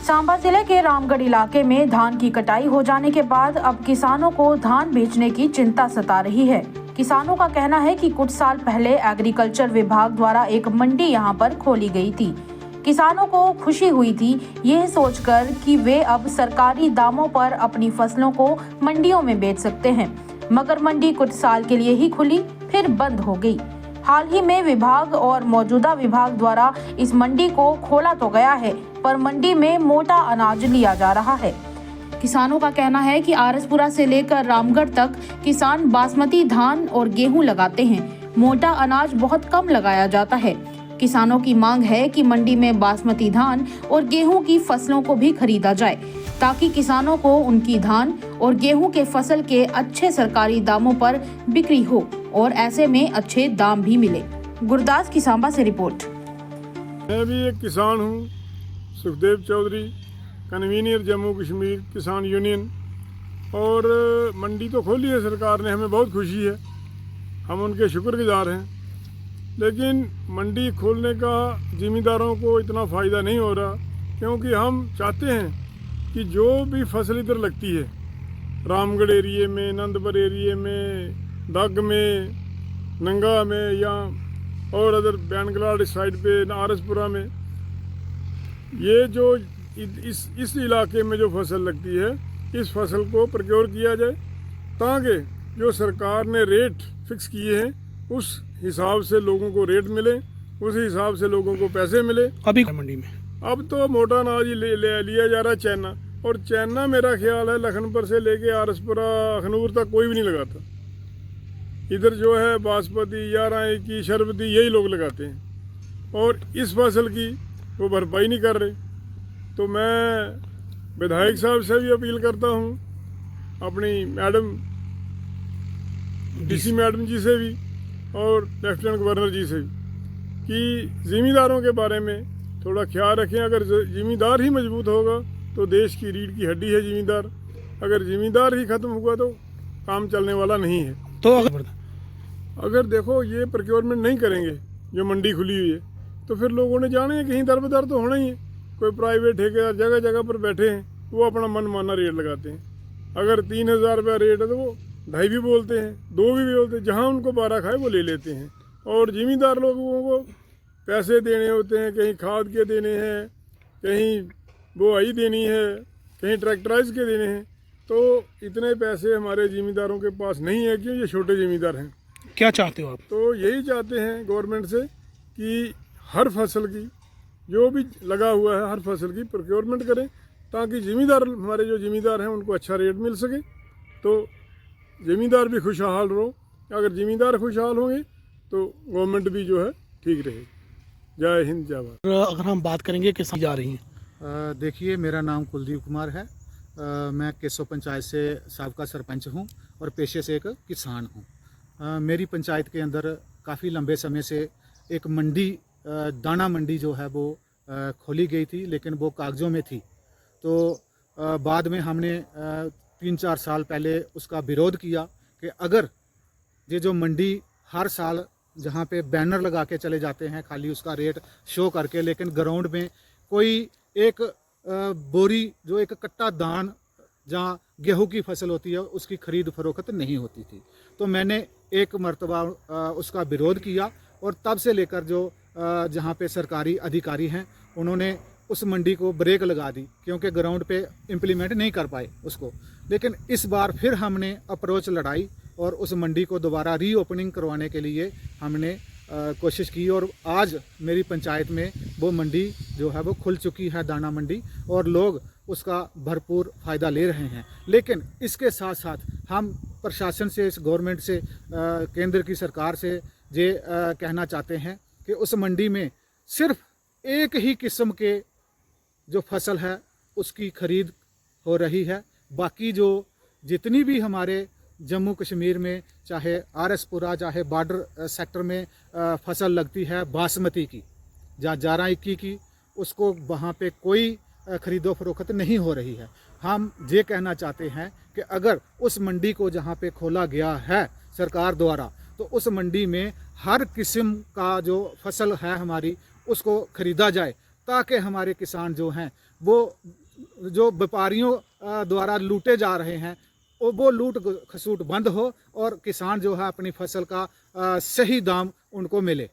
सांबा जिले के रामगढ़ इलाके में धान की कटाई हो जाने के बाद अब किसानों को धान बेचने की चिंता सता रही है। किसानों का कहना है कि कुछ साल पहले एग्रीकल्चर विभाग द्वारा एक मंडी यहां पर खोली गई थी। किसानों को खुशी हुई थी यह सोचकर कि वे अब सरकारी दामों पर अपनी फसलों को मंडियों में बेच सकते हैं, मगर मंडी कुछ साल के लिए ही खुली फिर बंद हो गई। हाल ही में विभाग और मौजूदा विभाग द्वारा इस मंडी को खोला तो गया है, पर मंडी में मोटा अनाज लिया जा रहा है। किसानों का कहना है कि आरसपुरा से लेकर रामगढ़ तक किसान बासमती धान और गेहूं लगाते हैं। मोटा अनाज बहुत कम लगाया जाता है। किसानों की मांग है कि मंडी में बासमती धान और गेहूं की फसलों को भी खरीदा जाए, ताकि किसानों को उनकी धान और गेहूं के फसल के अच्छे सरकारी दामों पर बिक्री हो और ऐसे में अच्छे दाम भी मिले। गुरदास की सांबा से रिपोर्ट। मैं भी एक किसान हूँ, सुखदेव चौधरी, कन्वीनर जम्मू कश्मीर किसान यूनियन। और मंडी तो खोली है सरकार ने, हमें बहुत खुशी है, हम उनके शुक्रगुजार हैं। लेकिन मंडी खोलने का ज़िमींदारों को इतना फ़ायदा नहीं हो रहा, क्योंकि हम चाहते हैं कि जो भी फसल इधर लगती है रामगढ़ एरिए में, नंदपुर एरिए में, डग में, नंगा में या और अदर बैनगलाड़ साइड पे आरसपुरा में, ये जो इस इलाके में जो फसल लगती है, इस फसल को प्रोक्योर किया जाए, ताकि जो सरकार ने रेट फिक्स किए हैं उस हिसाब से लोगों को रेट मिले, उस हिसाब से लोगों को पैसे मिले। अभी मंडी में अब तो मोटा अनाज ही लिया जा रहा है चाइना, और चाइना मेरा ख्याल है लखनपुर से लेके आरसपुरा अखनूर तक कोई भी नहीं लगाता। इधर जो है बासमती, 11 की शरबती यही लोग लगाते हैं, और इस फसल की वो भरपाई नहीं कर रहे। तो मैं विधायक साहब से भी अपील करता हूँ, अपनी मैडम डीसी मैडम जी से भी और लेफ्टिनेंट गवर्नर जी से भी, कि ज़िमींदारों के बारे में थोड़ा ख्याल रखें। अगर ज़िमींदार ही मजबूत होगा तो देश की रीढ़ की हड्डी है ज़िमींदार। अगर ज़िमींदार ही ख़त्म हुआ तो काम चलने वाला नहीं है। तो अगर देखो ये प्रोक्योरमेंट नहीं करेंगे, जो मंडी खुली हुई है, तो फिर लोगों ने जाने कहीं दर बदर तो होना ही है। कोई प्राइवेट ठेकेदार जगह जगह पर बैठे हैं, वो अपना मनमाना रेट लगाते हैं। अगर 3,000 रुपया रेट है तो वो 2.5 भी बोलते हैं, 2 भी बोलते हैं, जहाँ उनको 12 खाए वो ले लेते हैं। और ज़िमींदार लोगों को पैसे देने होते हैं, कहीं खाद के देने हैं, कहीं बुआई देनी है, कहीं ट्रैक्टराइज के देने हैं। तो इतने पैसे हमारे ज़िमींदारों के पास नहीं है, क्यों, ये छोटे ज़िमींदार हैं। क्या चाहते हो आप? तो यही चाहते हैं गवर्नमेंट से कि हर फसल की, जो भी लगा हुआ है, हर फसल की प्रोक्योरमेंट करें, ताकि ज़िमींदार, हमारे जो ज़िमींदार हैं, उनको अच्छा रेट मिल सके, तो ज़िमींदार भी खुशहाल रहो। अगर ज़िमींदार खुशहाल होंगे तो गवर्नमेंट भी जो है ठीक रहे। जय हिंद, जय भारत। अगर हम बात करेंगे किसान जा रही हैं, देखिए, मेरा नाम कुलदीप कुमार है। मैं केसो पंचायत से साबका सरपंच हूं और पेशे से एक किसान हूं। मेरी पंचायत के अंदर काफ़ी लंबे समय से एक मंडी, दाना मंडी जो है वो खोली गई थी, लेकिन वो कागज़ों में थी। तो बाद में हमने 3-4 साल पहले उसका विरोध किया कि अगर ये जो मंडी हर साल जहाँ पे बैनर लगा के चले जाते हैं, खाली उसका रेट शो करके, लेकिन ग्राउंड में कोई एक बोरी, जो एक कट्टा धान जहाँ गेहूं की फसल होती है, उसकी खरीद फरोख्त नहीं होती थी। तो मैंने एक मर्तबा उसका विरोध किया, और तब से लेकर जो जहाँ पे सरकारी अधिकारी हैं, उन्होंने उस मंडी को ब्रेक लगा दी, क्योंकि ग्राउंड पे इम्प्लीमेंट नहीं कर पाए उसको। लेकिन इस बार फिर हमने अप्रोच लड़ाई और उस मंडी को दोबारा रीओपनिंग करवाने के लिए हमने कोशिश की, और आज मेरी पंचायत में वो मंडी जो है वो खुल चुकी है, दाना मंडी, और लोग उसका भरपूर फ़ायदा ले रहे हैं। लेकिन इसके साथ साथ हम प्रशासन से, इस गवर्नमेंट से, केंद्र की सरकार से ये कहना चाहते हैं कि उस मंडी में सिर्फ एक ही किस्म के जो फसल है उसकी खरीद हो रही है। बाकी जो जितनी भी हमारे जम्मू कश्मीर में, चाहे आरसपुरा, चाहे बॉर्डर सेक्टर में फसल लगती है बासमती की, जहाँ 11-21 की, उसको वहाँ पे कोई खरीदो फरोख्त नहीं हो रही है। हम ये कहना चाहते हैं कि अगर उस मंडी को जहाँ पे खोला गया है सरकार द्वारा, तो उस मंडी में हर किस्म का जो फसल है हमारी, उसको खरीदा जाए, ताकि हमारे किसान जो हैं वो जो व्यापारियों द्वारा लूटे जा रहे हैं वो लूट खसूट बंद हो और किसान जो है अपनी फसल का सही दाम उनको मिले।